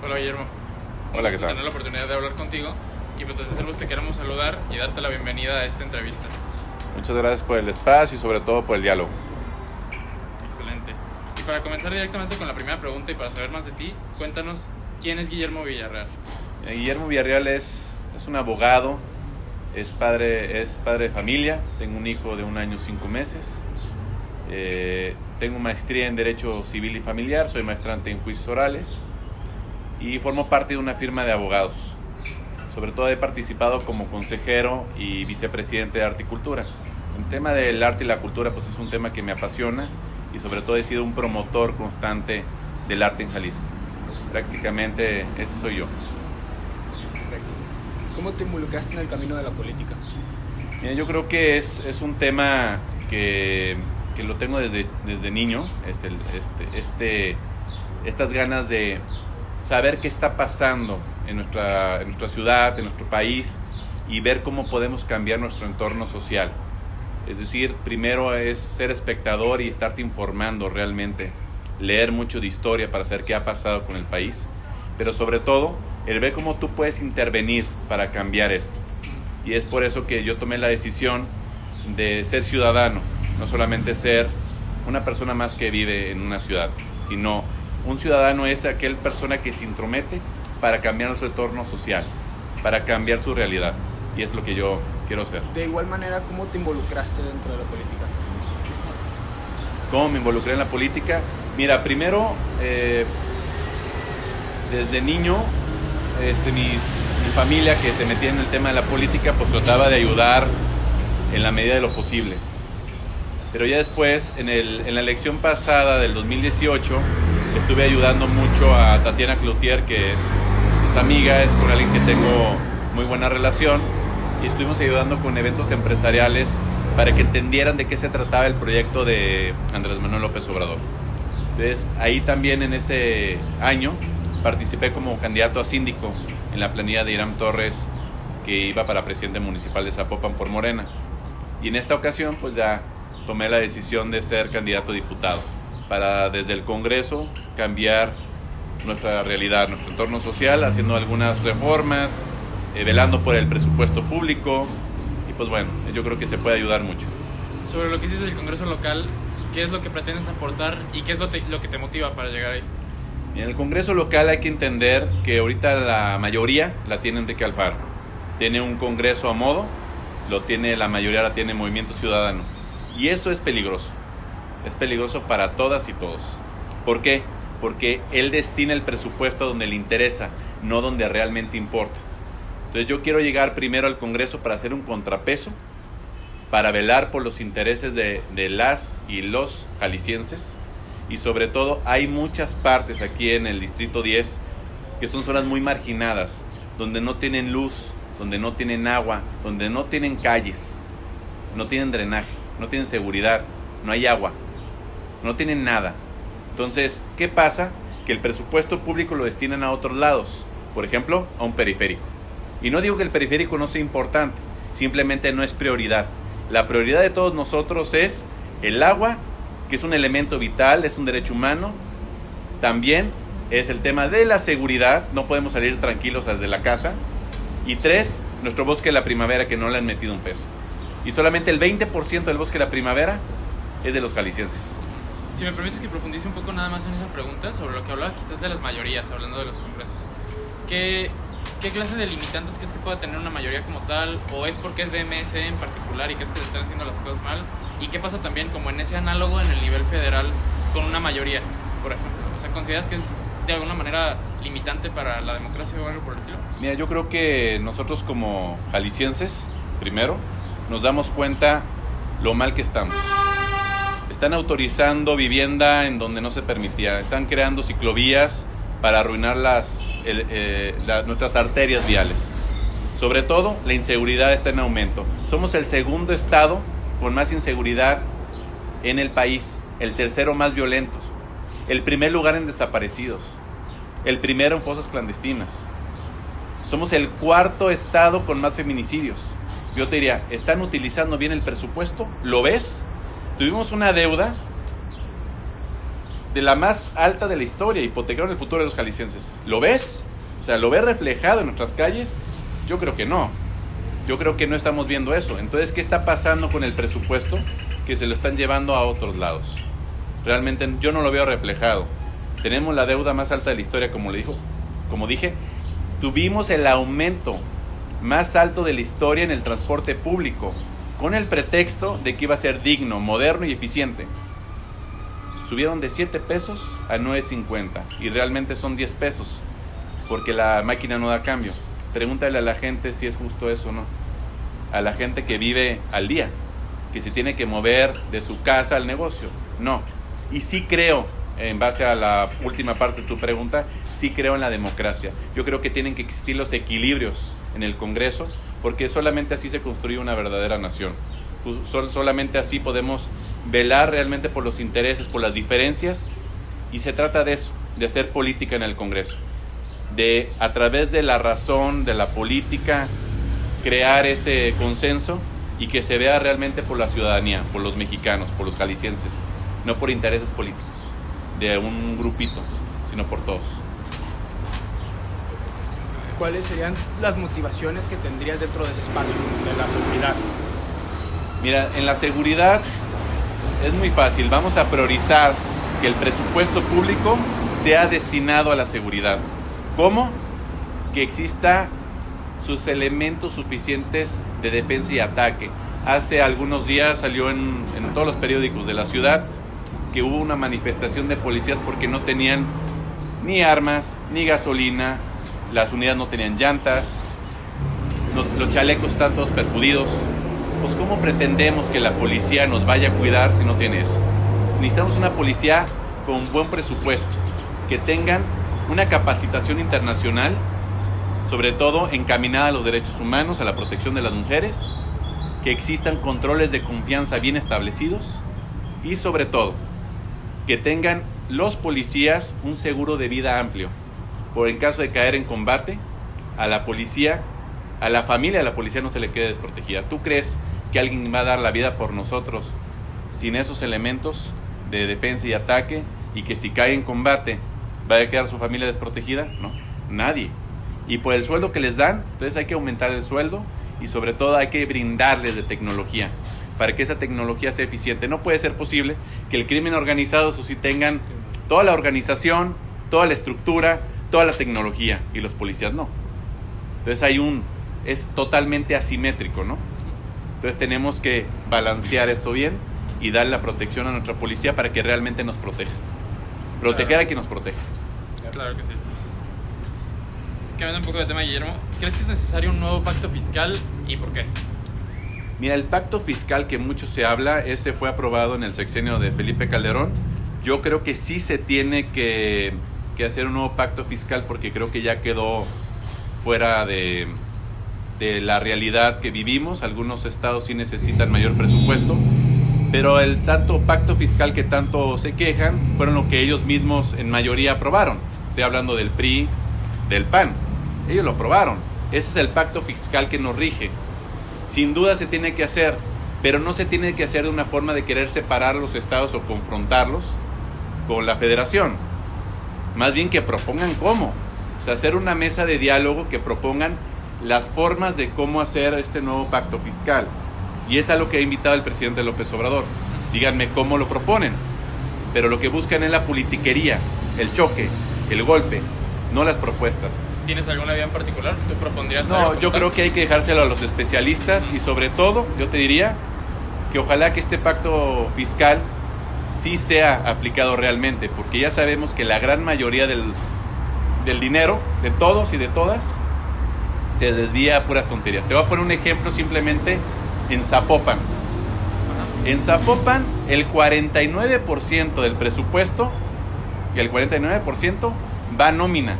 Hola Guillermo. Hola, ¿qué tal? Tener la oportunidad de hablar contigo y pues desde Cervus te queremos saludar y darte la bienvenida a esta entrevista. Muchas gracias por el espacio y sobre todo por el diálogo. Excelente. Y para comenzar directamente con la primera pregunta y para saber más de ti, cuéntanos quién es Guillermo Villarreal. Guillermo Villarreal es un abogado, es padre de familia, tengo un hijo de 1 año 5 meses, tengo maestría en Derecho Civil y Familiar, soy maestrante en juicios orales y formo parte de una firma de abogados. Sobre todo he participado como consejero y vicepresidente de Arte y Cultura. El tema del arte y la cultura pues es un tema que me apasiona y sobre todo he sido un promotor constante del arte en Jalisco. Prácticamente ese soy yo. Perfecto. ¿Cómo te involucraste en el camino de la política? Mira, yo creo que es un tema que lo tengo desde niño, estas ganas de saber qué está pasando en nuestra ciudad, en nuestro país y ver cómo podemos cambiar nuestro entorno social. Es decir, primero es ser espectador y estarte informando realmente, leer mucho de historia para saber qué ha pasado con el país, pero sobre todo el ver cómo tú puedes intervenir para cambiar esto. Y es por eso que yo tomé la decisión de ser ciudadano, no solamente ser una persona más que vive en una ciudad, sino un ciudadano es aquel persona que se intromete para cambiar nuestro entorno social, para cambiar su realidad. Y es lo que yo quiero hacer. De igual manera, ¿cómo te involucraste dentro de la política? ¿Cómo me involucré en la política? Mira, primero, desde niño, mi familia que se metía en el tema de la política, pues trataba de ayudar en la medida de lo posible. Pero ya después, en la elección pasada del 2018, estuve ayudando mucho a Tatiana Cloutier, que es amiga, es con alguien que tengo muy buena relación, y estuvimos ayudando con eventos empresariales para que entendieran de qué se trataba el proyecto de Andrés Manuel López Obrador. Entonces, ahí también en ese año participé como candidato a síndico en la planilla de Irán Torres, que iba para presidente municipal de Zapopan por Morena. Y en esta ocasión, pues ya tomé la decisión de ser candidato a diputado, para desde el Congreso cambiar nuestra realidad, nuestro entorno social, haciendo algunas reformas, velando por el presupuesto público y pues bueno, yo creo que se puede ayudar mucho. Sobre lo que hiciste del Congreso local, ¿qué es lo que pretendes aportar y qué es lo que te motiva para llegar ahí? En el Congreso local hay que entender que ahorita la mayoría la tiene Enrique Alfaro. Tiene un Congreso a modo, la mayoría la tiene Movimiento Ciudadano. Y eso es peligroso. Es peligroso para todas y todos. ¿Por qué? Porque él destina el presupuesto donde le interesa, no donde realmente importa. Entonces yo quiero llegar primero al Congreso para hacer un contrapeso, para velar por los intereses de las y los jaliscienses. Y sobre todo hay muchas partes aquí en el Distrito 10 que son zonas muy marginadas, donde no tienen luz, donde no tienen agua, donde no tienen calles, no tienen drenaje, no tienen seguridad, no hay agua, no tienen nada. Entonces, ¿qué pasa? Que el presupuesto público lo destinan a otros lados, por ejemplo, a un periférico. Y no digo que el periférico no sea importante, simplemente no es prioridad. La prioridad de todos nosotros es el agua, que es un elemento vital, es un derecho humano. También es el tema de la seguridad, no podemos salir tranquilos desde la casa. Y 3, nuestro bosque de la primavera, que no le han metido un peso. Y solamente el 20% del bosque de la primavera es de los jaliscienses. Si me permites que profundice un poco nada más en esa pregunta, sobre lo que hablabas quizás de las mayorías, hablando de los congresos. ¿Qué clase de limitantes crees que pueda tener una mayoría como tal? ¿O es porque es de MC en particular y crees que le están haciendo las cosas mal? ¿Y qué pasa también como en ese análogo en el nivel federal con una mayoría, por ejemplo? O sea, ¿consideras que es de alguna manera limitante para la democracia o algo por el estilo? Mira, yo creo que nosotros como jaliscienses, primero, nos damos cuenta lo mal que estamos. Están autorizando vivienda en donde no se permitía. Están creando ciclovías para arruinar nuestras arterias viales. Sobre todo, la inseguridad está en aumento. Somos el segundo estado con más inseguridad en el país, el tercero más violentos, el primer lugar en desaparecidos, el primero en fosas clandestinas. Somos el cuarto estado con más feminicidios. Yo te diría, ¿están utilizando bien el presupuesto? ¿Lo ves? Tuvimos una deuda de la más alta de la historia, hipotecaron el futuro de los jaliscienses. ¿Lo ves? O sea, ¿lo ves reflejado en nuestras calles? Yo creo que no. Yo creo que no estamos viendo eso. Entonces, ¿qué está pasando con el presupuesto? Que se lo están llevando a otros lados. Realmente yo no lo veo reflejado. Tenemos la deuda más alta de la historia, como dije. Tuvimos el aumento más alto de la historia en el transporte público, con el pretexto de que iba a ser digno, moderno y eficiente. Subieron de 7 pesos a 9.50 y realmente son 10 pesos, porque la máquina no da cambio. Pregúntale a la gente si es justo eso o no. A la gente que vive al día, que se tiene que mover de su casa al negocio. No. Y sí creo, en base a la última parte de tu pregunta, sí creo en la democracia. Yo creo que tienen que existir los equilibrios en el Congreso, porque solamente así se construye una verdadera nación. Solamente así podemos velar realmente por los intereses, por las diferencias, y se trata de eso, de hacer política en el Congreso. De, a través de la razón, de la política, crear ese consenso y que se vea realmente por la ciudadanía, por los mexicanos, por los jaliscienses, no por intereses políticos de un grupito, sino por todos. ¿Cuáles serían las motivaciones que tendrías dentro de ese espacio de la seguridad? Mira, en la seguridad es muy fácil. Vamos a priorizar que el presupuesto público sea destinado a la seguridad. ¿Cómo? Que exista sus elementos suficientes de defensa y ataque. Hace algunos días salió en todos los periódicos de la ciudad que hubo una manifestación de policías porque no tenían ni armas, ni gasolina, las unidades no tenían llantas, los chalecos están todos perjudidos. Pues ¿cómo pretendemos que la policía nos vaya a cuidar si no tiene eso? Pues necesitamos una policía con buen presupuesto, que tengan una capacitación internacional, sobre todo encaminada a los derechos humanos, a la protección de las mujeres, que existan controles de confianza bien establecidos y sobre todo que tengan los policías un seguro de vida amplio, por en caso de caer en combate, a la policía, a la familia de la policía no se le quede desprotegida. ¿Tú crees que alguien va a dar la vida por nosotros sin esos elementos de defensa y ataque, y que si cae en combate va a quedar su familia desprotegida? No, nadie. Y por el sueldo que les dan, entonces hay que aumentar el sueldo y sobre todo hay que brindarles de tecnología para que esa tecnología sea eficiente. No puede ser posible que el crimen organizado, eso sí, tengan toda la organización, toda la estructura, toda la tecnología y los policías no. Entonces es totalmente asimétrico, ¿no? Entonces tenemos que balancear esto bien y darle la protección a nuestra policía para que realmente nos proteja. Proteger a quien nos proteja. Claro que sí. Cambiando un poco de tema, Guillermo, ¿crees que es necesario un nuevo pacto fiscal y por qué? Mira, el pacto fiscal que mucho se habla, ese fue aprobado en el sexenio de Felipe Calderón. Yo creo que sí se tiene que hacer un nuevo pacto fiscal porque creo que ya quedó fuera de la realidad que vivimos. Algunos estados sí necesitan mayor presupuesto, pero el tanto pacto fiscal que tanto se quejan fueron lo que ellos mismos en mayoría aprobaron. Estoy hablando del PRI, del PAN. Ellos lo aprobaron. Ese es el pacto fiscal que nos rige. Sin duda se tiene que hacer, pero no se tiene que hacer de una forma de querer separar los estados o confrontarlos con la federación. Más bien que propongan cómo. O sea, hacer una mesa de diálogo que propongan las formas de cómo hacer este nuevo pacto fiscal. Y es a lo que ha invitado el presidente López Obrador. Díganme cómo lo proponen. Pero lo que buscan es la politiquería, el choque, el golpe, no las propuestas. ¿Tienes alguna idea en particular? ¿Tú propondrías algo? No, yo creo que hay que dejárselo a los especialistas y sobre todo, yo te diría que ojalá que este pacto fiscal sí sea aplicado realmente, porque ya sabemos que la gran mayoría del dinero, de todos y de todas, se desvía a puras tonterías. Te voy a poner un ejemplo simplemente en Zapopan. En Zapopan, el 49% del presupuesto, y el 49% va a nómina.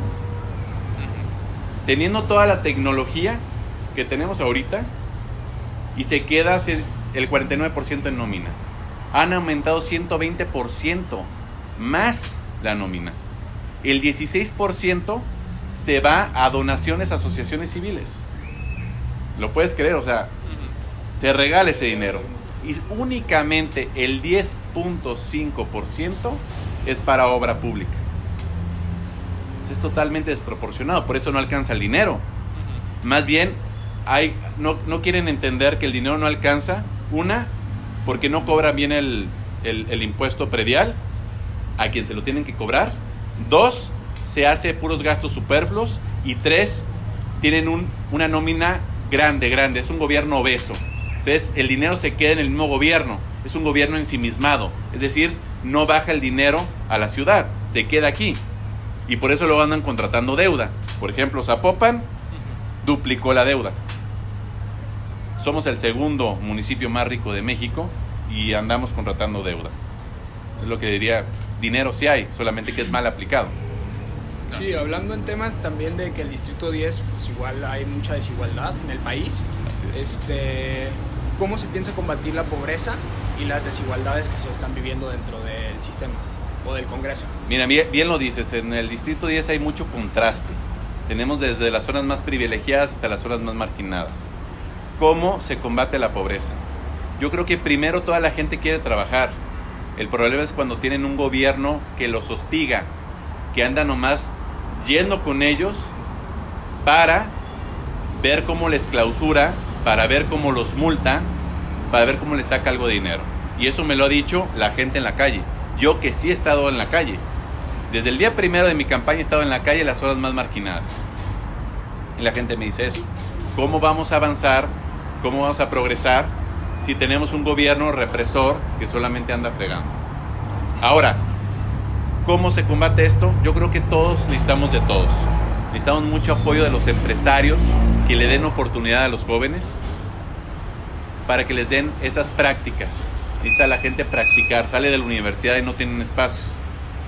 Teniendo toda la tecnología que tenemos ahorita, y se queda el 49% en nómina. Han aumentado 120% más la nómina. El 16% se va a donaciones a asociaciones civiles. ¿Lo puedes creer? O sea, se regala ese dinero. Y únicamente el 10.5% es para obra pública. Es totalmente desproporcionado, por eso no alcanza el dinero. Más bien, no quieren entender que el dinero no alcanza, porque no cobran bien el impuesto predial a quien se lo tienen que cobrar. 2, se hace puros gastos superfluos. Y 3, tienen una nómina grande, es un gobierno obeso. Entonces el dinero se queda en el mismo gobierno, es un gobierno ensimismado, es decir, no baja el dinero a la ciudad, se queda aquí. Y por eso lo andan contratando deuda. Por ejemplo, Zapopan duplicó la deuda. Somos el segundo municipio más rico de México y andamos contratando deuda. Es lo que diría, dinero sí hay, solamente que es mal aplicado. Sí, hablando en temas también de que el Distrito 10, pues igual hay mucha desigualdad en el país. ¿Cómo se piensa combatir la pobreza y las desigualdades que se están viviendo dentro del sistema o del Congreso? Mira, bien lo dices, en el Distrito 10 hay mucho contraste. Tenemos desde las zonas más privilegiadas hasta las zonas más marginadas. ¿Cómo se combate la pobreza? Yo creo que primero toda la gente quiere trabajar. El problema es cuando tienen un gobierno que los hostiga, que anda nomás yendo con ellos para ver cómo les clausura, para ver cómo los multa, para ver cómo les saca algo de dinero. Y eso me lo ha dicho la gente en la calle. Yo que sí he estado en la calle. Desde el día primero de mi campaña he estado en la calle en las zonas más marginadas. Y la gente me dice eso. ¿Cómo vamos a avanzar? ¿Cómo vamos a progresar si tenemos un gobierno represor que solamente anda fregando? Ahora, ¿cómo se combate esto? Yo creo que todos necesitamos de todos. Necesitamos mucho apoyo de los empresarios que le den oportunidad a los jóvenes para que les den esas prácticas. Necesita la gente practicar, sale de la universidad y no tienen espacios.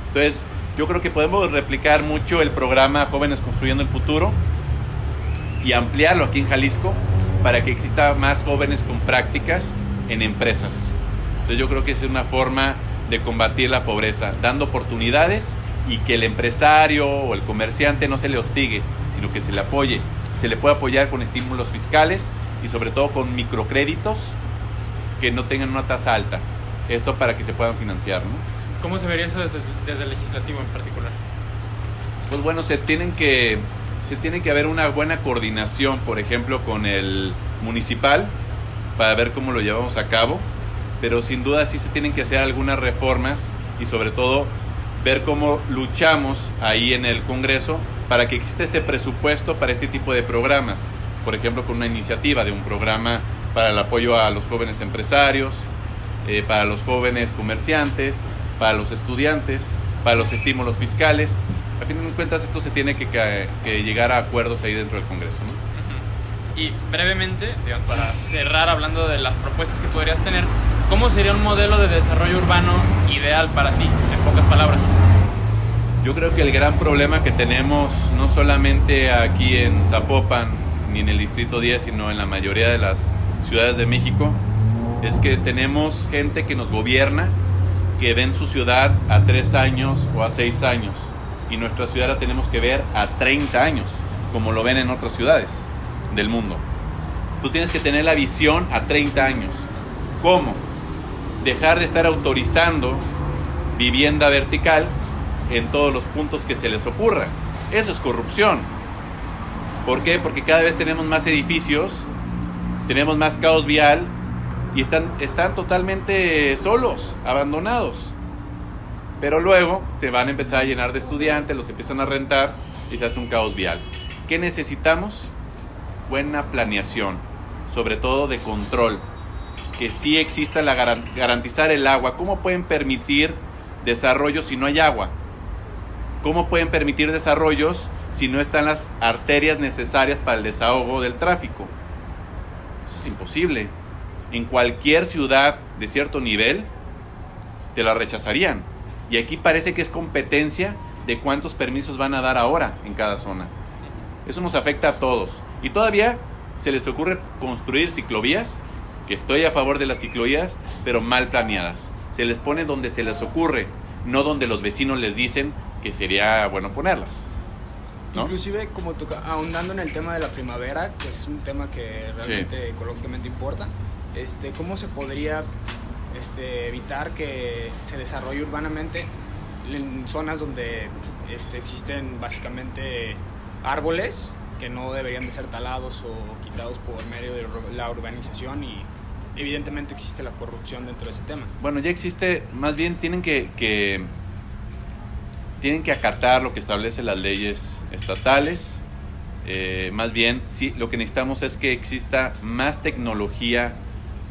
Entonces, yo creo que podemos replicar mucho el programa Jóvenes Construyendo el Futuro y ampliarlo aquí en Jalisco para que exista más jóvenes con prácticas en empresas. Entonces, yo creo que es una forma de combatir la pobreza, dando oportunidades y que el empresario o el comerciante no se le hostigue, sino que se le apoye. Se le puede apoyar con estímulos fiscales y sobre todo con microcréditos que no tengan una tasa alta. Esto para que se puedan financiar, ¿no? ¿Cómo se vería eso desde el legislativo en particular? Pues bueno, se tiene que haber una buena coordinación, por ejemplo, con el municipal para ver cómo lo llevamos a cabo, pero sin duda sí se tienen que hacer algunas reformas y sobre todo ver cómo luchamos ahí en el Congreso para que exista ese presupuesto para este tipo de programas. Por ejemplo, con una iniciativa de un programa para el apoyo a los jóvenes empresarios, para los jóvenes comerciantes, para los estudiantes, para los estímulos fiscales. A fin de cuentas, esto se tiene que llegar a acuerdos ahí dentro del Congreso, ¿no? Y brevemente, digamos, para cerrar hablando de las propuestas que podrías tener, ¿cómo sería un modelo de desarrollo urbano ideal para ti, en pocas palabras? Yo creo que el gran problema que tenemos, no solamente aquí en Zapopan, ni en el Distrito 10, sino en la mayoría de las ciudades de México, es que tenemos gente que nos gobierna, que ven su ciudad a 3 años o a 6 años, y nuestra ciudad la tenemos que ver a 30 años, como lo ven en otras ciudades del mundo. Tú tienes que tener la visión a 30 años. ¿Cómo? Dejar de estar autorizando vivienda vertical en todos los puntos que se les ocurra. Eso es corrupción. ¿Por qué? Porque cada vez tenemos más edificios, tenemos más caos vial y están totalmente solos, abandonados. Pero luego se van a empezar a llenar de estudiantes, los empiezan a rentar y se hace un caos vial. ¿Qué necesitamos? Buena planeación, sobre todo de control. Que sí exista garantizar el agua. ¿Cómo pueden permitir desarrollos si no hay agua? ¿Cómo pueden permitir desarrollos si no están las arterias necesarias para el desahogo del tráfico? Eso es imposible. En cualquier ciudad de cierto nivel te la rechazarían. Y aquí parece que es competencia de cuántos permisos van a dar ahora en cada zona. Eso nos afecta a todos. Y todavía se les ocurre construir ciclovías, que estoy a favor de las ciclovías, pero mal planeadas. Se les pone donde se les ocurre, no donde los vecinos les dicen que sería bueno ponerlas, ¿no? Inclusive, como ahondando en el tema de la primavera, que es un tema que realmente ecológicamente importa, ¿cómo se podría evitar que se desarrolle urbanamente en zonas donde existen básicamente árboles que no deberían de ser talados o quitados por medio de la urbanización, y evidentemente existe la corrupción dentro de ese tema. Bueno, ya existe, más bien tienen que acatar lo que establecen las leyes estatales. Más bien, sí, lo que necesitamos es que exista más tecnología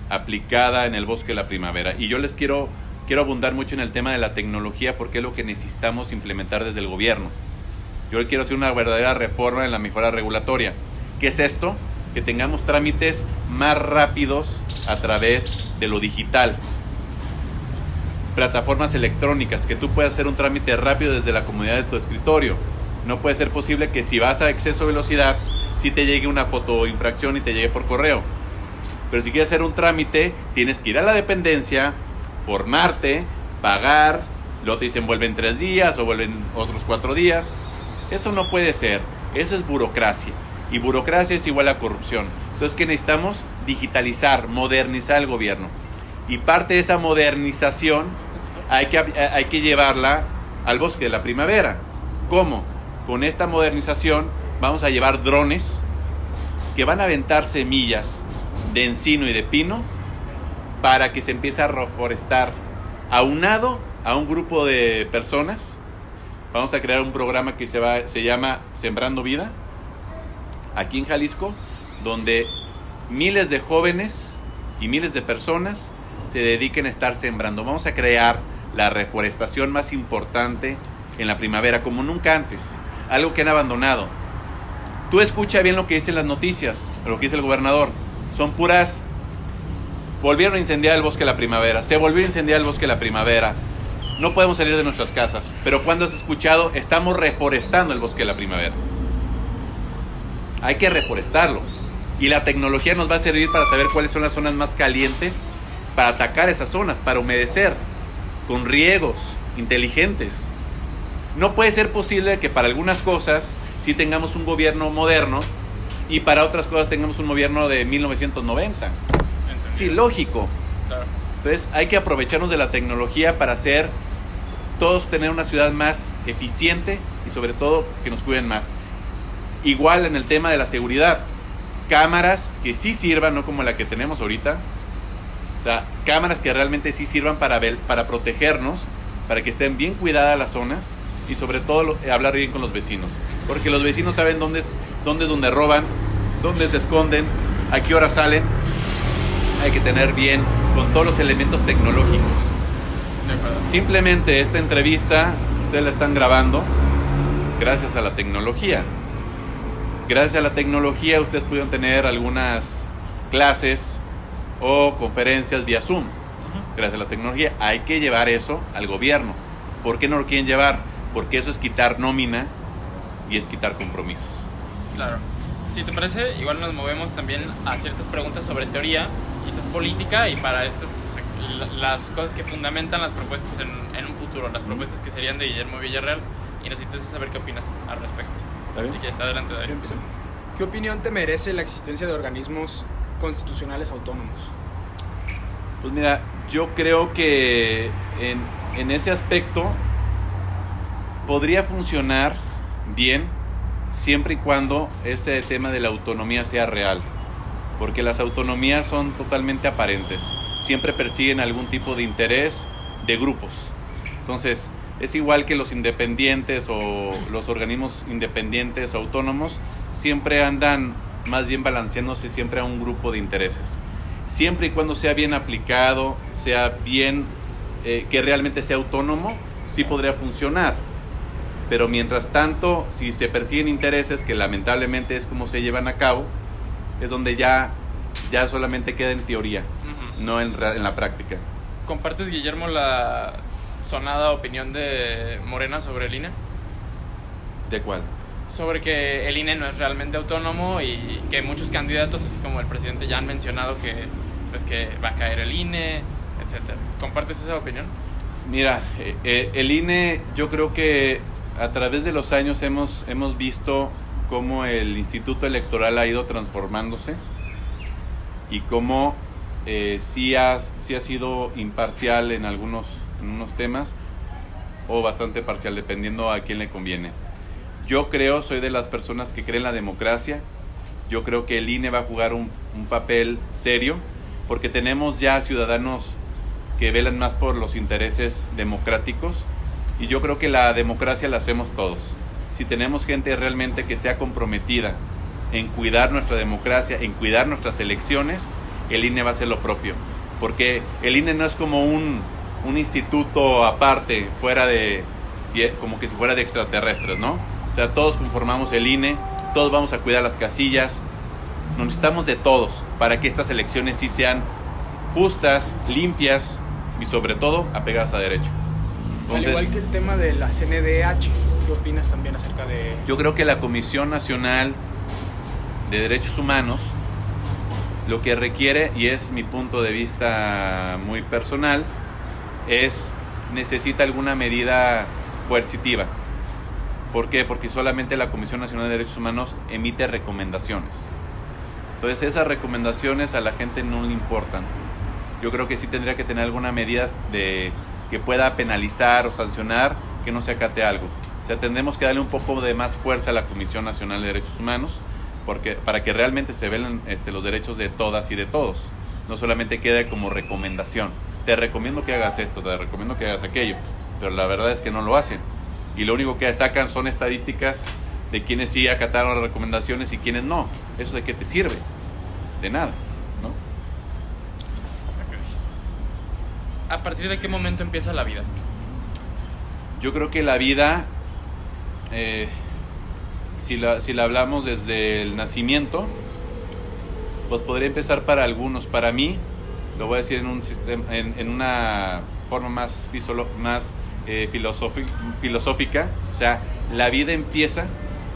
aplicada en el bosque de la primavera. Y yo les quiero abundar mucho en el tema de la tecnología, porque es lo que necesitamos implementar desde el gobierno. Yo quiero hacer una verdadera reforma en la mejora regulatoria. ¿Qué es esto? Que tengamos trámites más rápidos a través de lo digital. Plataformas electrónicas, que tú puedas hacer un trámite rápido desde la comodidad de tu escritorio. No puede ser posible que si vas a exceso de velocidad, sí te llegue una fotoinfracción y te llegue por correo. Pero si quieres hacer un trámite, tienes que ir a la dependencia, formarte, pagar, luego te dicen vuelven 3 días o vuelven otros 4 días. Eso no puede ser, eso es burocracia. Y burocracia es igual a corrupción. Entonces, ¿qué necesitamos? Digitalizar, modernizar el gobierno. Y parte de esa modernización hay que llevarla al bosque de la primavera. ¿Cómo? Con esta modernización vamos a llevar drones que van a aventar semillas de encino y de pino para que se empiece a reforestar. Aunado a un grupo de personas, vamos a crear un programa que se llama Sembrando Vida, aquí en Jalisco, donde miles de jóvenes y miles de personas se dediquen a estar sembrando. Vamos a crear la reforestación más importante en la primavera, como nunca antes. Algo que han abandonado. Tú escucha bien lo que dicen las noticias, lo que dice el gobernador. Son puras: volvieron a incendiar el bosque de la primavera, se volvió a incendiar el bosque de la primavera, no podemos salir de nuestras casas. Pero ¿cuándo has escuchado? Estamos reforestando el bosque de la primavera. Hay que reforestarlo. Y la tecnología nos va a servir para saber cuáles son las zonas más calientes, para atacar esas zonas, para humedecer, con riegos inteligentes. No puede ser posible que para algunas cosas sí tengamos un gobierno moderno y para otras cosas tengamos un gobierno de 1990. Entendido. Sí, lógico. Claro. Entonces hay que aprovecharnos de la tecnología para hacer todos tener una ciudad más eficiente y sobre todo que nos cuiden más. Igual en el tema de la seguridad. Cámaras que sí sirvan, no como la que tenemos ahorita. O sea, cámaras que realmente sí sirvan para protegernos, para que estén bien cuidadas las zonas y sobre todo hablar bien con los vecinos. Porque los vecinos saben dónde roban, dónde se esconden, a qué hora salen. Hay que tener bien con todos los elementos tecnológicos. Simplemente esta entrevista ustedes la están grabando gracias a la tecnología. Gracias a la tecnología ustedes pudieron tener algunas clases o conferencias vía Zoom. Gracias a la tecnología. Hay que llevar eso al gobierno. ¿Por qué no lo quieren llevar? Porque eso es quitar nómina y es quitar compromisos. Claro. Si te parece, igual nos movemos también a ciertas preguntas sobre teoría, quizás política, y para estas, o sea, las cosas que fundamentan las propuestas en un futuro, las propuestas que serían de Guillermo Villarreal, y nos interesa saber qué opinas al respecto. ¿Está bien? Así que adelante, David. ¿Qué opinión te merece la existencia de organismos constitucionales autónomos? Pues mira, yo creo que en ese aspecto podría funcionar bien siempre y cuando ese tema de la autonomía sea real, porque las autonomías son totalmente aparentes, siempre persiguen algún tipo de interés de grupos. Entonces es igual que los independientes o los organismos independientes o autónomos, siempre andan más bien balanceándose siempre a un grupo de intereses. Siempre y cuando sea bien aplicado, sea bien, que realmente sea autónomo, sí podría funcionar. Pero mientras tanto, si se persiguen intereses, que lamentablemente es como se llevan a cabo, es donde ya solamente queda en teoría, no en la práctica. ¿Compartes, Guillermo, la sonada opinión de Morena sobre el INE? ¿De cuál? Sobre que el INE no es realmente autónomo y que muchos candidatos, así como el presidente, ya han mencionado que, pues, que va a caer el INE, etc. ¿Compartes esa opinión? Mira, el INE, yo creo que a través de los años hemos visto cómo el Instituto Electoral ha ido transformándose y cómo sí ha sido imparcial en unos temas, o bastante parcial, dependiendo a quién le conviene. Yo creo, soy de las personas que creen en la democracia. Yo creo que el INE va a jugar un papel serio, porque tenemos ya ciudadanos que velan más por los intereses democráticos, y yo creo que la democracia la hacemos todos. Si tenemos gente realmente que sea comprometida en cuidar nuestra democracia, en cuidar nuestras elecciones, el INE va a hacer lo propio, porque el INE no es como un instituto aparte, como que si fuera de extraterrestres, ¿no? O sea, todos conformamos el INE, todos vamos a cuidar las casillas, nos necesitamos de todos para que estas elecciones sí sean justas, limpias y sobre todo apegadas a derecho. Entonces, al igual que el tema de la CNDH, ¿qué opinas también acerca de...? Yo creo que la Comisión Nacional de Derechos Humanos lo que requiere, y es mi punto de vista muy personal, necesita alguna medida coercitiva. ¿Por qué? Porque solamente la Comisión Nacional de Derechos Humanos emite recomendaciones. Entonces esas recomendaciones a la gente no le importan. Yo creo que sí tendría que tener alguna medida que pueda penalizar o sancionar que no se acate algo. O sea, tendremos que darle un poco de más fuerza a la Comisión Nacional de Derechos Humanos, para que realmente se velen los derechos de todas y de todos. No solamente quede como recomendación. Te recomiendo que hagas esto, te recomiendo que hagas aquello. Pero la verdad es que no lo hacen. Y lo único que sacan son estadísticas de quienes sí acataron las recomendaciones y quienes no. ¿Eso de qué te sirve? De nada, ¿no? ¿A partir de qué momento empieza la vida? Yo creo que la vida, si la hablamos desde el nacimiento, pues podría empezar para algunos. Para mí, lo voy a decir en una forma más filosófica. O sea, la vida empieza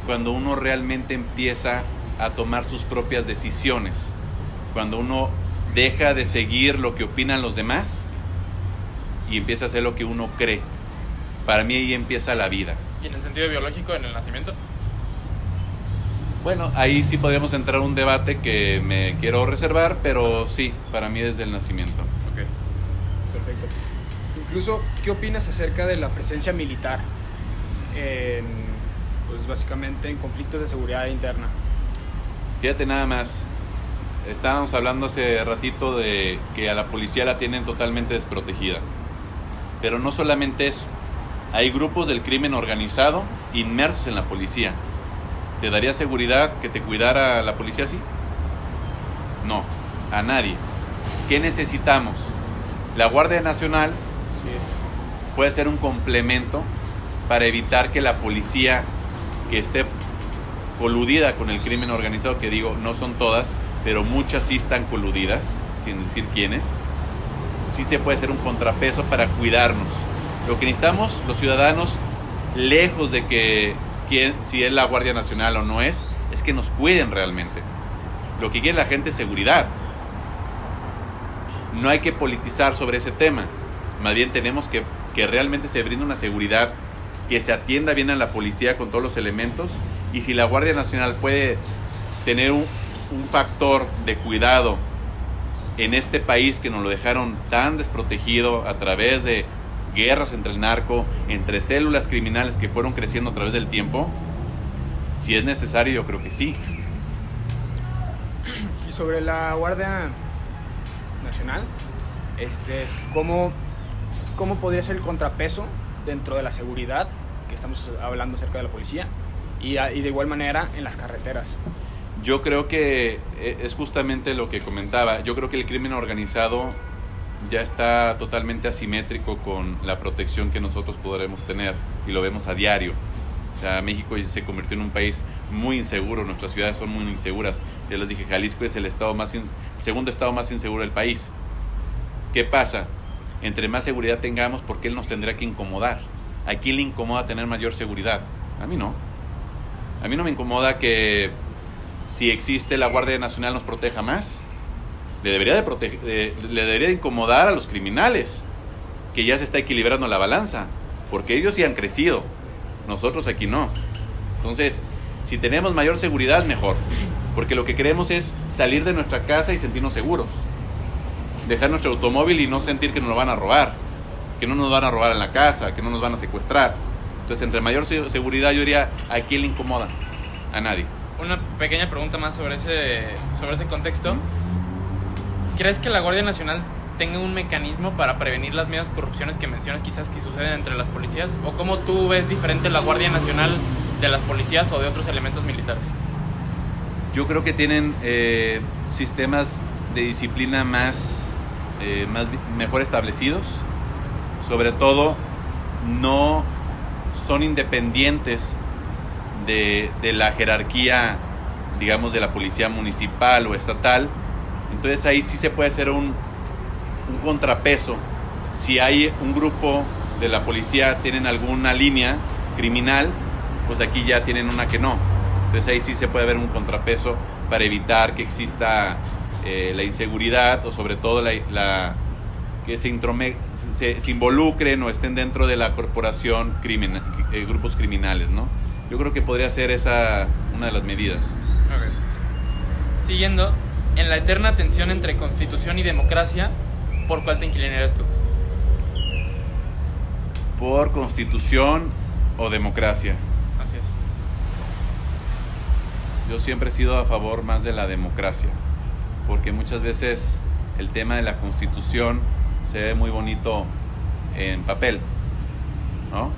cuando uno realmente empieza a tomar sus propias decisiones, cuando uno deja de seguir lo que opinan los demás y empieza a hacer lo que uno cree. Para mí ahí empieza la vida. ¿Y en el sentido biológico, en el nacimiento? Bueno, ahí sí podríamos entrar a un debate que me quiero reservar, pero sí, para mí desde el nacimiento. Ok. Perfecto. Incluso, ¿qué opinas acerca de la presencia militar pues básicamente en conflictos de seguridad interna? Fíjate nada más, estábamos hablando hace ratito de que a la policía la tienen totalmente desprotegida. Pero no solamente eso, hay grupos del crimen organizado inmersos en la policía. ¿Te daría seguridad que te cuidara la policía así? No, a nadie. ¿Qué necesitamos? La Guardia Nacional puede ser un complemento para evitar que la policía que esté coludida con el crimen organizado, que digo, no son todas, pero muchas sí están coludidas, sin decir quiénes, sí se puede ser un contrapeso para cuidarnos. Lo que necesitamos los ciudadanos, lejos de que si es la Guardia Nacional o no es que nos cuiden realmente. Lo que quiere la gente es seguridad. No hay que politizar sobre ese tema. Más bien tenemos que realmente se brinde una seguridad, que se atienda bien a la policía con todos los elementos. Y si la Guardia Nacional puede tener un factor de cuidado en este país que nos lo dejaron tan desprotegido a través de guerras entre el narco, entre células criminales que fueron creciendo a través del tiempo, si es necesario, yo creo que sí. Y sobre la Guardia Nacional, ¿cómo podría ser el contrapeso dentro de la seguridad, que estamos hablando acerca de la policía, y de igual manera en las carreteras? Yo creo que es justamente lo que comentaba. Yo creo que el crimen organizado ya está totalmente asimétrico con la protección que nosotros podremos tener, y lo vemos a diario. O sea, México se convirtió en un país muy inseguro, nuestras ciudades son muy inseguras. Ya les dije, Jalisco es el segundo estado más inseguro del país. ¿Qué pasa? Entre más seguridad tengamos, ¿por qué él nos tendrá que incomodar? ¿A quién le incomoda tener mayor seguridad? A mí no. A mí no me incomoda que si existe la Guardia Nacional nos proteja más. Le debería de incomodar a los criminales, que ya se está equilibrando la balanza, porque ellos sí han crecido, nosotros aquí no. Entonces, si tenemos mayor seguridad, mejor, porque lo que queremos es salir de nuestra casa y sentirnos seguros, dejar nuestro automóvil y no sentir que nos lo van a robar. que no nos van a robar en la casa, que no nos van a secuestrar. Entonces, entre mayor seguridad, yo diría, ¿a quién le incomoda? A nadie. Una pequeña pregunta más sobre ese contexto. ¿Crees que la Guardia Nacional tenga un mecanismo para prevenir las mismas corrupciones que mencionas quizás que suceden entre las policías? ¿O cómo tú ves diferente la Guardia Nacional de las policías o de otros elementos militares? Yo creo que tienen sistemas de disciplina mejor establecidos. Sobre todo, no son independientes de la jerarquía, digamos, de la policía municipal o estatal. Entonces ahí sí se puede hacer un contrapeso. Si hay un grupo de la policía, tienen alguna línea criminal, pues aquí ya tienen una que no. Entonces ahí sí se puede ver un contrapeso para evitar que exista la inseguridad, o sobre todo que se involucren o estén dentro de la corporación grupos criminales, ¿no? Yo creo que podría ser esa una de las medidas. Okay. Siguiendo, en la eterna tensión entre constitución y democracia, ¿por cuál te inclinarías tú? Por constitución o democracia. Así es. Yo siempre he sido a favor más de la democracia, porque muchas veces el tema de la constitución se ve muy bonito en papel, ¿no?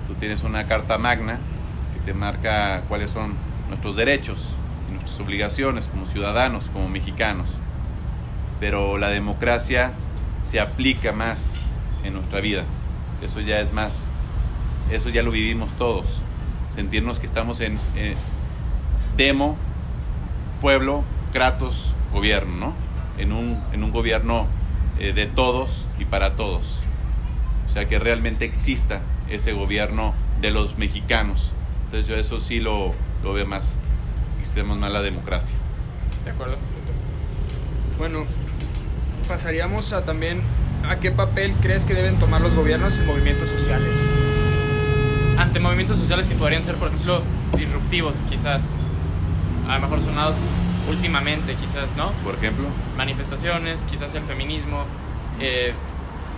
Tú tienes una carta magna que te marca cuáles son nuestros derechos y nuestras obligaciones como ciudadanos, como mexicanos, pero la democracia se aplica más en nuestra vida. Eso ya lo vivimos todos, sentirnos que estamos en demo, pueblo, kratos, gobierno, ¿no? En un gobierno de todos y para todos. O sea, que realmente exista ese gobierno de los mexicanos. Entonces yo eso sí lo veo más, extremos más la democracia. De acuerdo. Bueno, pasaríamos a también a qué papel crees que deben tomar los gobiernos en movimientos sociales. Ante movimientos sociales que podrían ser, por ejemplo, disruptivos, quizás, a lo mejor sonados últimamente, quizás, ¿no? Por ejemplo, manifestaciones, quizás el feminismo,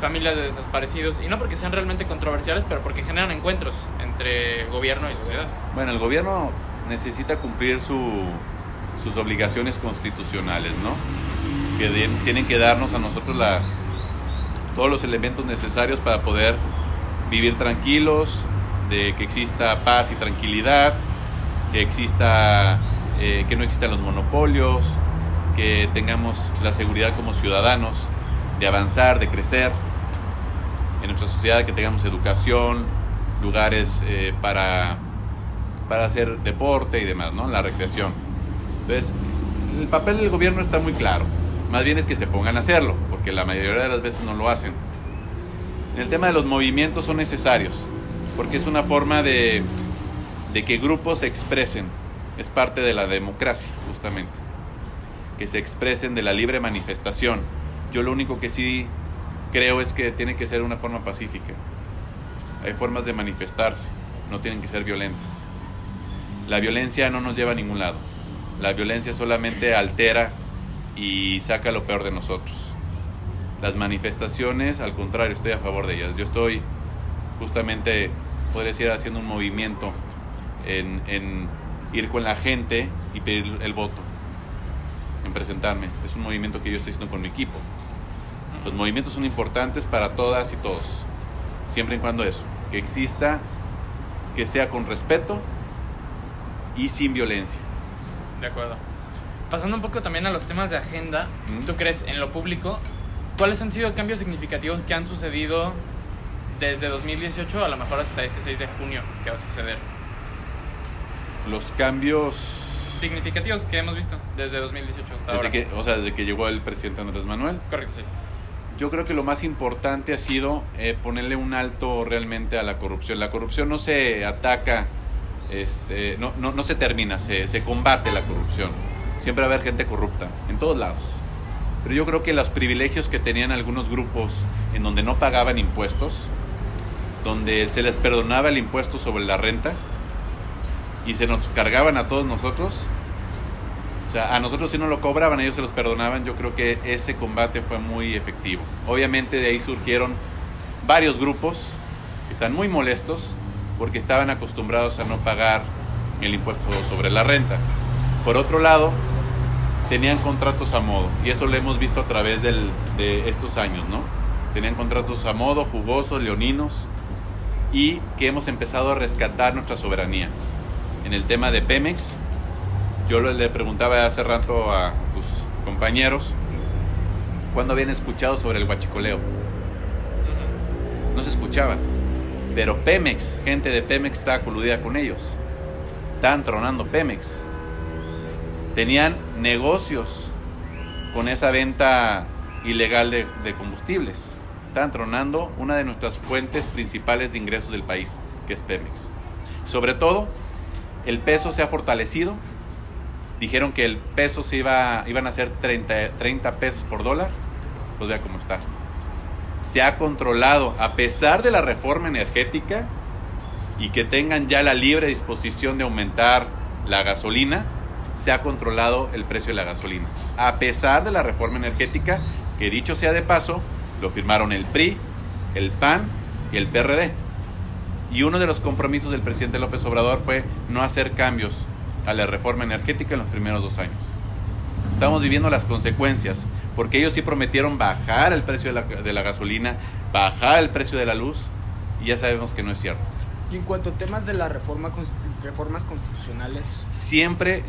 familias de desaparecidos, y no porque sean realmente controversiales, pero porque generan encuentros entre gobierno y sociedad. Bueno, el gobierno necesita cumplir sus obligaciones constitucionales, ¿no? Que tienen que darnos a nosotros todos los elementos necesarios para poder vivir tranquilos, de que exista paz y tranquilidad, que no existan los monopolios, que tengamos la seguridad como ciudadanos de avanzar, de crecer en nuestra sociedad, que tengamos educación, lugares para hacer deporte y demás, ¿no? La recreación. Entonces, el papel del gobierno está muy claro. Más bien es que se pongan a hacerlo, porque la mayoría de las veces no lo hacen. En el tema de los movimientos son necesarios, porque es una forma de que grupos se expresen. Es parte de la democracia, justamente. Que se expresen de la libre manifestación. Yo lo único que sí creo es que tiene que ser una forma pacífica. Hay formas de manifestarse, no tienen que ser violentas. La violencia no nos lleva a ningún lado. La violencia solamente altera y saca lo peor de nosotros. Las manifestaciones, al contrario, estoy a favor de ellas. Yo estoy justamente, podría decir, haciendo un movimiento en ir con la gente y pedir el voto, en presentarme. Es un movimiento que yo estoy haciendo con mi equipo. Los movimientos son importantes para todas y todos, siempre y cuando eso, que exista, que sea con respeto y sin violencia. De acuerdo. Pasando un poco también a los temas de agenda, ¿tú crees en lo público? ¿Cuáles han sido cambios significativos que han sucedido desde 2018 a lo mejor hasta este 6 de junio que va a suceder? Los cambios significativos que hemos visto desde 2018 hasta ahora. Desde que llegó el presidente Andrés Manuel. Correcto, sí. Yo creo que lo más importante ha sido ponerle un alto realmente a la corrupción. La corrupción no se ataca, no se termina, se combate la corrupción. Siempre va a haber gente corrupta, en todos lados. Pero yo creo que los privilegios que tenían algunos grupos en donde no pagaban impuestos, donde se les perdonaba el impuesto sobre la renta y se nos cargaban a todos nosotros, o sea, a nosotros si no lo cobraban, ellos se los perdonaban. Yo creo que ese combate fue muy efectivo. Obviamente de ahí surgieron varios grupos que están muy molestos porque estaban acostumbrados a no pagar el impuesto sobre la renta. Por otro lado, tenían contratos a modo, y eso lo hemos visto a través de estos años, ¿no? Tenían contratos a modo, jugosos, leoninos, y que hemos empezado a rescatar nuestra soberanía. En el tema de Pemex, yo le preguntaba hace rato a tus compañeros cuándo habían escuchado sobre el huachicoleo. No se escuchaba, pero Pemex, gente de Pemex estaba coludida con ellos. Estaban tronando Pemex. Tenían negocios con esa venta ilegal de combustibles. Estaban tronando una de nuestras fuentes principales de ingresos del país, que es Pemex. Sobre todo, el peso se ha fortalecido. Dijeron que el peso iban a ser 30 pesos por dólar. Pues vea cómo está. Se ha controlado, a pesar de la reforma energética y que tengan ya la libre disposición de aumentar la gasolina, se ha controlado el precio de la gasolina. A pesar de la reforma energética, que dicho sea de paso, lo firmaron el PRI, el PAN y el PRD. Y uno de los compromisos del presidente López Obrador fue no hacer cambios a la reforma energética en los primeros 2 años. Estamos viviendo las consecuencias, porque ellos sí prometieron bajar el precio de la gasolina, bajar el precio de la luz, y ya sabemos que no es cierto. Y en cuanto a temas de la reformas constitucionales,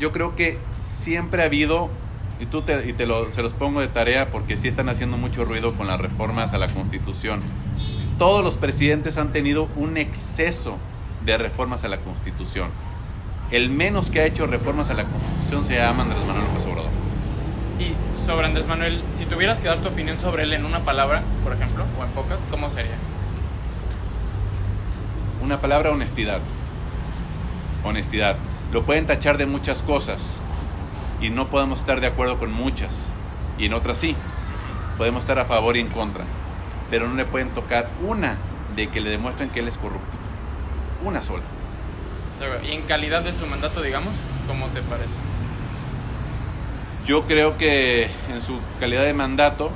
yo creo que siempre ha habido, y se los pongo de tarea porque sí están haciendo mucho ruido con las reformas a la Constitución. Todos los presidentes han tenido un exceso de reformas a la Constitución. El menos que ha hecho reformas a la Constitución se llama Andrés Manuel López Obrador. Y sobre Andrés Manuel, si tuvieras que dar tu opinión sobre él en una palabra, por ejemplo, o en pocas, ¿cómo sería? Una palabra: honestidad. Honestidad. Lo pueden tachar de muchas cosas y no podemos estar de acuerdo con muchas, y en otras sí. Podemos estar a favor y en contra, pero no le pueden tocar una de que le demuestren que él es corrupto. Una sola. Y en calidad de su mandato, digamos, ¿cómo te parece? Yo creo que en su calidad de mandato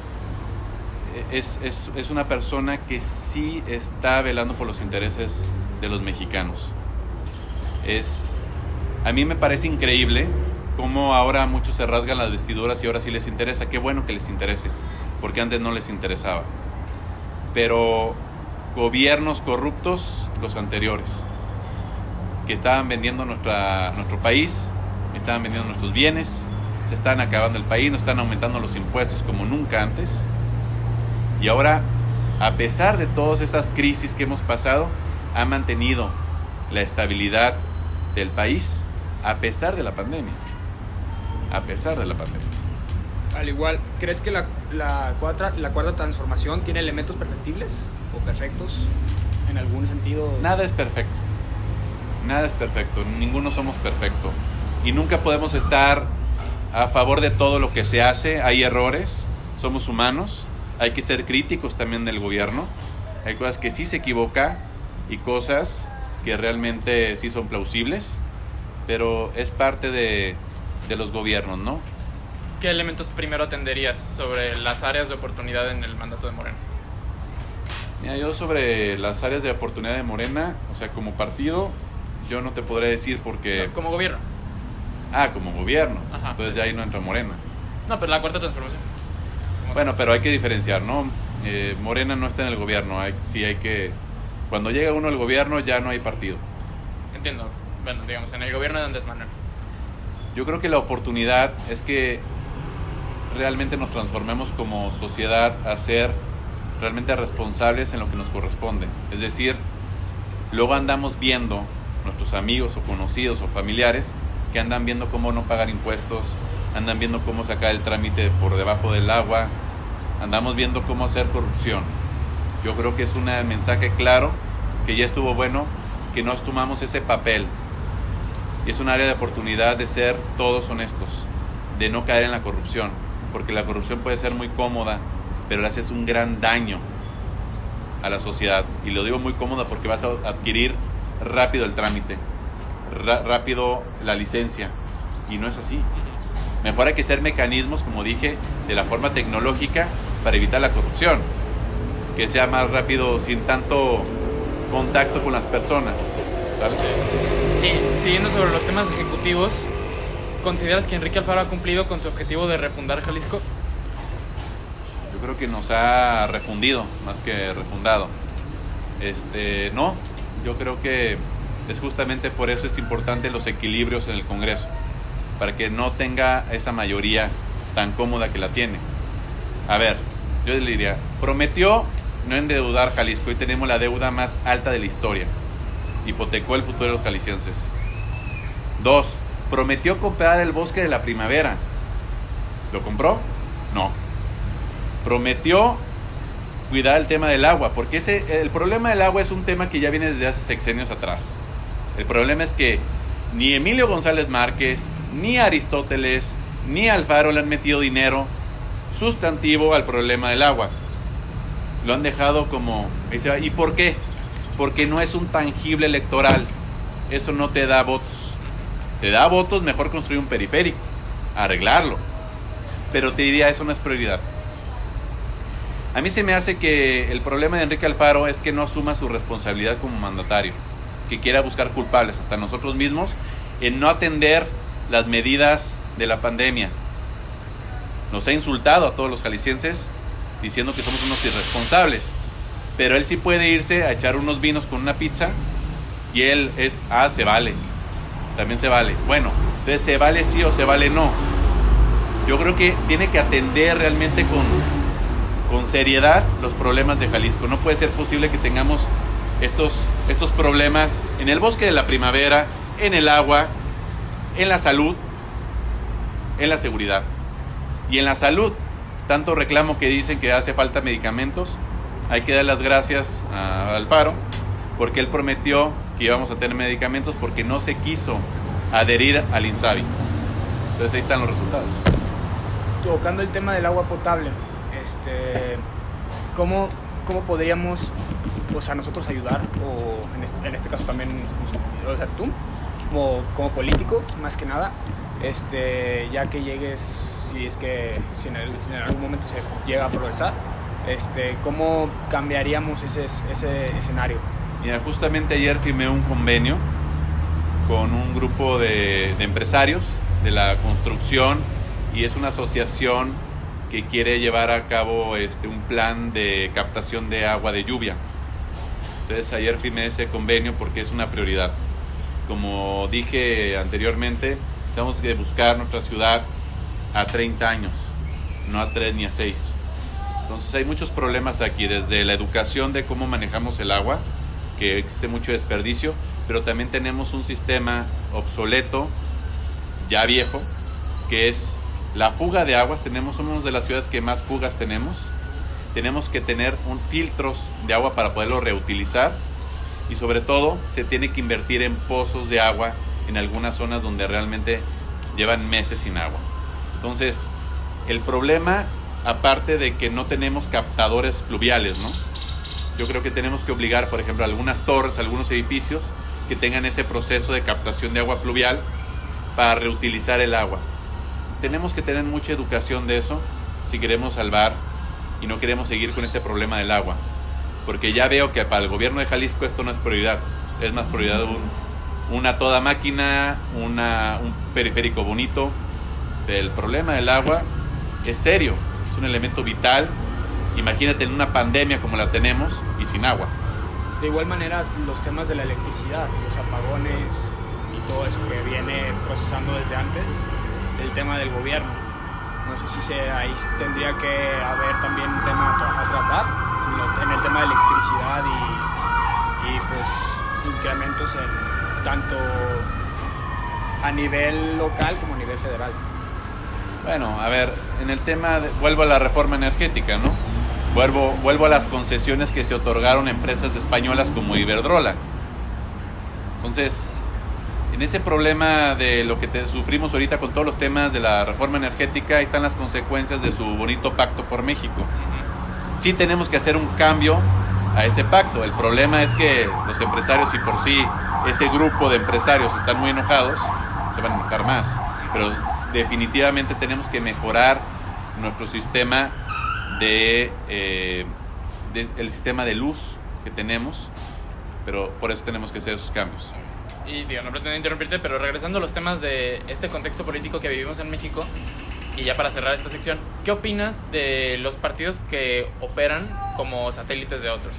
es una persona que sí está velando por los intereses de los mexicanos. A mí me parece increíble cómo ahora muchos se rasgan las vestiduras y ahora sí les interesa. Qué bueno que les interese, porque antes no les interesaba. Pero gobiernos corruptos, los anteriores, que estaban vendiendo nuestro país, estaban vendiendo nuestros bienes, se están acabando el país, nos están aumentando los impuestos como nunca antes. Y ahora, a pesar de todas esas crisis que hemos pasado, ha mantenido la estabilidad del país a pesar de la pandemia. A pesar de la pandemia. al igual, ¿crees que la cuarta transformación tiene elementos perfectibles o perfectos en algún sentido? Nada es perfecto. Nada es perfecto. Ninguno somos perfectos. Y nunca podemos estar a favor de todo lo que se hace. Hay errores. Somos humanos. Hay que ser críticos también del gobierno. Hay cosas que sí se equivoca y cosas que realmente sí son plausibles. Pero es parte de los gobiernos, ¿no? ¿Qué elementos primero atenderías sobre las áreas de oportunidad en el mandato de Morena? Mira, yo sobre las áreas de oportunidad de Morena, o sea, como partido, yo no te podré decir porque... No, como gobierno. Ah, como gobierno. Ajá. Entonces ya ahí no entra Morena. No, pero la cuarta transformación. Bueno, pero hay que diferenciar, ¿no? Morena no está en el gobierno. Sí hay que... Cuando llega uno al gobierno ya no hay partido. Entiendo. Bueno, digamos, en el gobierno de Andrés Manuel. Yo creo que la oportunidad es que realmente nos transformemos como sociedad a ser realmente responsables en lo que nos corresponde. Es decir, luego andamos viendo nuestros amigos o conocidos o familiares que andan viendo cómo no pagar impuestos, andan viendo cómo sacar el trámite por debajo del agua, andamos viendo cómo hacer corrupción. Yo creo que es un mensaje claro que ya estuvo bueno que no asumamos ese papel. Y es un área de oportunidad de ser todos honestos, de no caer en la corrupción, porque la corrupción puede ser muy cómoda, pero le haces un gran daño a la sociedad. Y lo digo muy cómoda porque vas a adquirir rápido el trámite, rápido la licencia, y no es así. Mejor hay que hacer mecanismos, como dije, de la forma tecnológica para evitar la corrupción. que sea más rápido sin tanto contacto con las personas, ¿sabes? Y siguiendo sobre los temas ejecutivos, ¿consideras que Enrique Alfaro ha cumplido con su objetivo de refundar Jalisco? Yo creo que nos ha refundido más que refundado. No, yo creo que es justamente por eso es importante los equilibrios en el Congreso, para que no tenga esa mayoría tan cómoda que la tiene. A ver, yo le diría, prometió no endeudar Jalisco y tenemos la deuda más alta de la historia. Hipotecó el futuro de los jaliscienses. 2, prometió comprar el Bosque de la Primavera. ¿Lo compró? No. Prometió cuidar el tema del agua, porque el problema del agua es un tema que ya viene desde hace sexenios atrás. El problema es que ni Emilio González Márquez, ni Aristóteles, ni Alfaro le han metido dinero sustantivo al problema del agua. Lo han dejado como... ¿Y por qué? Porque no es un tangible electoral. Eso no te da votos. Te da votos mejor construir un periférico, arreglarlo. Pero te diría, eso no es prioridad. A mí se me hace que el problema de Enrique Alfaro es que no asuma su responsabilidad como mandatario, que quiera buscar culpables, hasta nosotros mismos, en no atender las medidas de la pandemia. Nos ha insultado a todos los jaliscienses diciendo que somos unos irresponsables, pero él sí puede irse a echar unos vinos con una pizza y él es, se vale, también se vale. Bueno, entonces se vale sí o se vale no. Yo creo que tiene que atender realmente con seriedad los problemas de Jalisco. No puede ser posible que tengamos estos problemas en el Bosque de la Primavera, en el agua, en la salud, en la seguridad. Y en la salud, tanto reclamo que dicen que hace falta medicamentos. Hay que dar las gracias a Alfaro, porque él prometió que íbamos a tener medicamentos, porque no se quiso adherir al INSABI. Entonces ahí están los resultados. Tocando el tema del agua potable, ¿cómo podríamos, nosotros ayudar, o en este caso también, tú, como político, más que nada, ya que llegues, si en algún momento se llega a progresar, ¿cómo cambiaríamos ese escenario? Mira, justamente ayer firmé un convenio con un grupo de empresarios de la construcción, y es una asociación que quiere llevar a cabo un plan de captación de agua de lluvia. Entonces ayer firmé ese convenio porque es una prioridad. Como dije anteriormente, tenemos que buscar nuestra ciudad a 30 años, no a 3 ni a 6. Entonces hay muchos problemas aquí, desde la educación de cómo manejamos el agua, que existe mucho desperdicio, pero también tenemos un sistema obsoleto, ya viejo, que es la fuga de aguas. Somos una de las ciudades que más fugas tenemos. Tenemos que tener filtros de agua para poderlo reutilizar, y sobre todo se tiene que invertir en pozos de agua en algunas zonas donde realmente llevan meses sin agua. Entonces, el problema, aparte de que no tenemos captadores pluviales, ¿no? Yo creo que tenemos que obligar, por ejemplo, a algunas torres, a algunos edificios que tengan ese proceso de captación de agua pluvial para reutilizar el agua. Tenemos que tener mucha educación de eso si queremos salvar y no queremos seguir con este problema del agua. Porque ya veo que para el gobierno de Jalisco esto no es prioridad. Es más prioridad una toda máquina, un periférico bonito. El problema del agua es serio, es un elemento vital. Imagínate en una pandemia como la tenemos y sin agua. De igual manera, los temas de la electricidad, los apagones y todo eso que viene procesando desde antes, el tema del gobierno. No sé si ahí tendría que haber también un tema a tratar en el tema de electricidad y pues incrementos en tanto a nivel local como a nivel federal. Bueno, a ver, en el tema, vuelvo a la reforma energética, ¿no? Vuelvo a las concesiones que se otorgaron a empresas españolas como Iberdrola. Entonces, en ese problema de lo que sufrimos ahorita con todos los temas de la reforma energética, ahí están las consecuencias de su bonito pacto por México. Sí tenemos que hacer un cambio a ese pacto. El problema es que los empresarios, si por sí ese grupo de empresarios están muy enojados, se van a enojar más. Pero definitivamente tenemos que mejorar nuestro sistema de el sistema de luz que tenemos, pero por eso tenemos que hacer esos cambios. Y digo, no pretendo interrumpirte, pero regresando a los temas de este contexto político que vivimos en México, y ya para cerrar esta sección, ¿qué opinas de los partidos que operan como satélites de otros?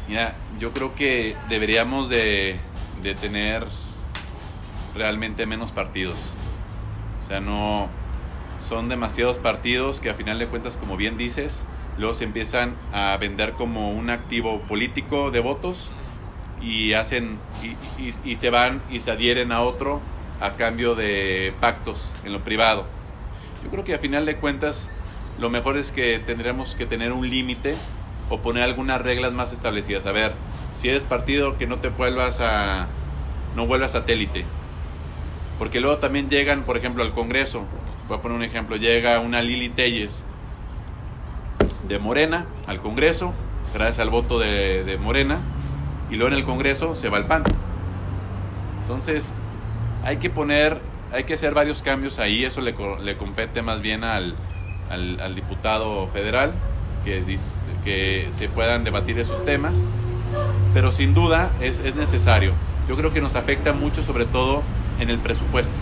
Mira, yo creo que deberíamos de tener realmente menos partidos. O sea, no son demasiados partidos que a final de cuentas, como bien dices, luego se empiezan a vender como un activo político de votos y hacen y se van y se adhieren a otro a cambio de pactos en lo privado. Yo creo que a final de cuentas lo mejor es que tendremos que tener un límite o poner algunas reglas más establecidas. A ver, si eres partido, que no vuelvas satélite, porque luego también llegan, por ejemplo, al Congreso. Voy a poner un ejemplo: llega una Lili Téllez de Morena al Congreso gracias al voto de Morena, y luego en el Congreso se va al PAN. Entonces hay que hacer varios cambios ahí. Eso le compete más bien al diputado federal, que se puedan debatir esos temas, pero sin duda es necesario. Yo creo que nos afecta mucho, sobre todo en el presupuesto,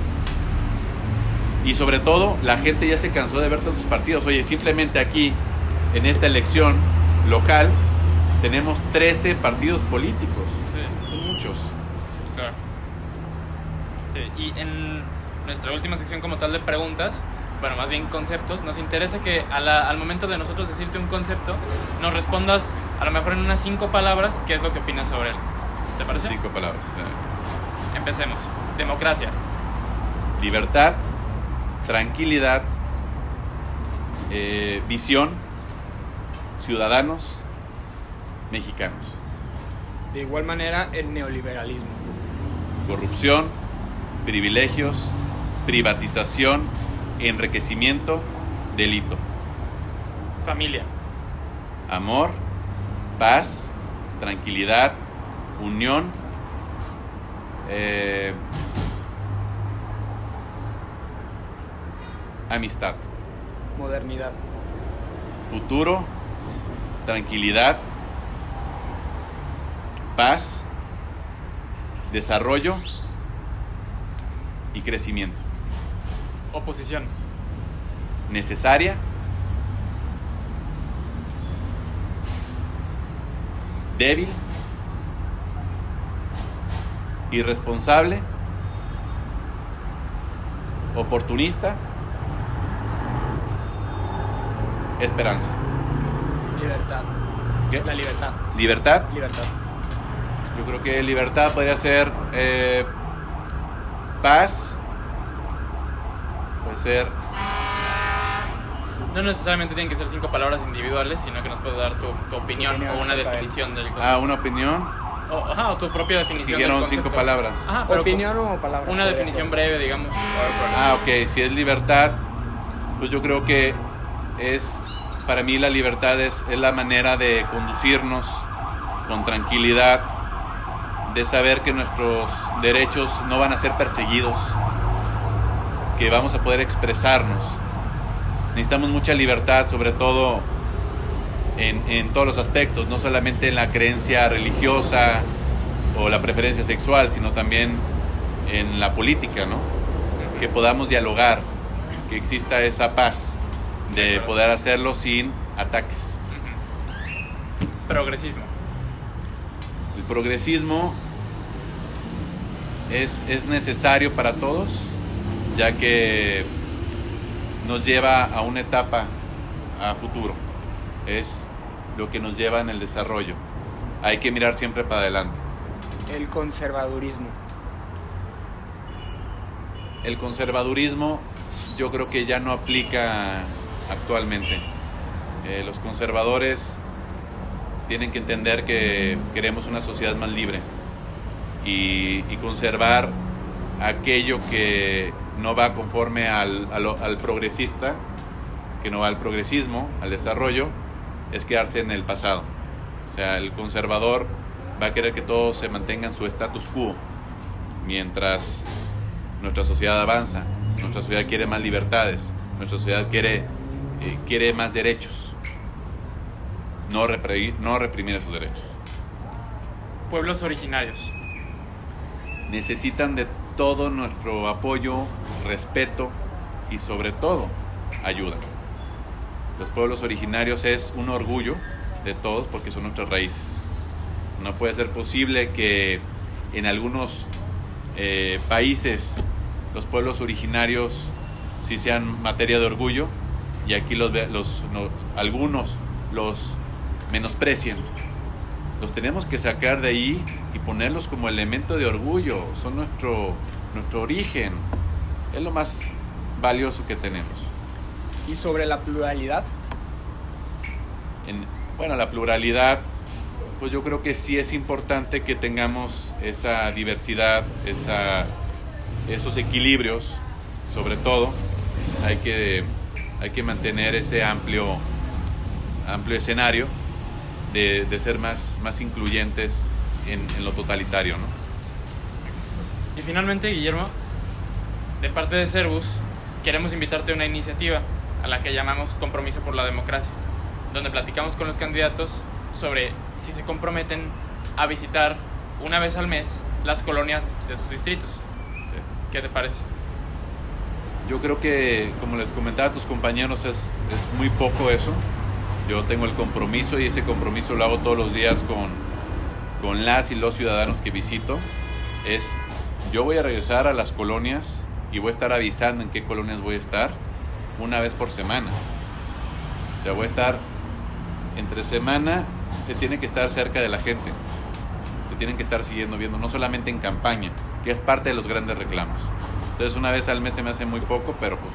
y sobre todo la gente ya se cansó de ver tantos partidos. Oye, simplemente aquí en esta elección local tenemos 13 partidos políticos. Sí. Son muchos. Claro. Sí. Y en nuestra última sección como tal de preguntas, bueno, más bien conceptos, nos interesa que al momento de nosotros decirte un concepto, nos respondas a lo mejor en unas 5 palabras qué es lo que opinas sobre él. ¿Te parece? 5 palabras. Empecemos. Democracia. Libertad, tranquilidad, visión, ciudadanos, mexicanos. De igual manera, el neoliberalismo. Corrupción, privilegios, privatización, enriquecimiento, delito. Familia. Amor, paz, tranquilidad, unión, amistad. Modernidad. Futuro, tranquilidad, paz, desarrollo y crecimiento. Oposición. Necesaria, débil, irresponsable, oportunista, esperanza. Libertad. ¿Qué? La libertad. Libertad. Libertad. Yo creo que libertad podría ser paz, puede ser. No necesariamente tienen que ser 5 palabras individuales, sino que nos puedes dar tu opinión o una definición del concepto. Una opinión. O tu propia definición del Siguieron concepto. 5 palabras. Ajá, pero ¿Opinión o palabras? una definición breve, digamos. Ok, si es libertad, pues yo creo que para mí la libertad es la manera de conducirnos con tranquilidad, de saber que nuestros derechos no van a ser perseguidos, que vamos a poder expresarnos. Necesitamos mucha libertad, sobre todo en todos los aspectos, no solamente en la creencia religiosa o la preferencia sexual, sino también en la política, ¿no? Que podamos dialogar, que exista esa paz de poder hacerlo sin ataques. Progresismo. El progresismo es necesario para todos, ya que nos lleva a una etapa a futuro. Es lo que nos lleva en el desarrollo. Hay que mirar siempre para adelante. El conservadurismo. El conservadurismo yo creo que ya no aplica actualmente. Los conservadores tienen que entender que queremos una sociedad más libre y conservar aquello que no va conforme al progresista, que no va al progresismo, al desarrollo, es quedarse en el pasado. O sea, el conservador va a querer que todos se mantengan su status quo, mientras nuestra sociedad avanza, nuestra sociedad quiere más libertades, nuestra sociedad quiere más derechos. no reprimir esos derechos. Pueblos originarios. Necesitan de todo nuestro apoyo, respeto y sobre todo ayuda. Los pueblos originarios es un orgullo de todos porque son nuestras raíces. No puede ser posible que en algunos países los pueblos originarios sí sean materia de orgullo y aquí algunos los menosprecien. Los tenemos que sacar de ahí y ponerlos como elemento de orgullo. Son nuestro origen. Es lo más valioso que tenemos. ¿Y sobre la pluralidad? Bueno, la pluralidad, pues yo creo que sí es importante que tengamos esa diversidad, esos equilibrios. Sobre todo, hay que mantener ese amplio escenario de ser más incluyentes en lo totalitario, ¿no? Y finalmente, Guillermo, de parte de Servus, queremos invitarte a una iniciativa a la que llamamos Compromiso por la Democracia, donde platicamos con los candidatos sobre si se comprometen a visitar una vez al mes las colonias de sus distritos. ¿Qué te parece? Yo creo que, como les comentaba a tus compañeros, es muy poco eso. Yo tengo el compromiso y ese compromiso lo hago todos los días con las y los ciudadanos que visito. Yo voy a regresar a las colonias y voy a estar avisando en qué colonias voy a estar una vez por semana. O sea, voy a estar entre semana, se tiene que estar cerca de la gente. Te tienen que estar siguiendo, viendo, no solamente en campaña, que es parte de los grandes reclamos. Entonces una vez al mes se me hace muy poco, pero pues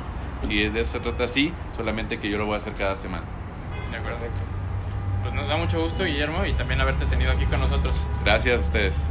si de eso se trata así, solamente que yo lo voy a hacer cada semana. De acuerdo. Pues nos da mucho gusto, Guillermo, y también haberte tenido aquí con nosotros. Gracias a ustedes.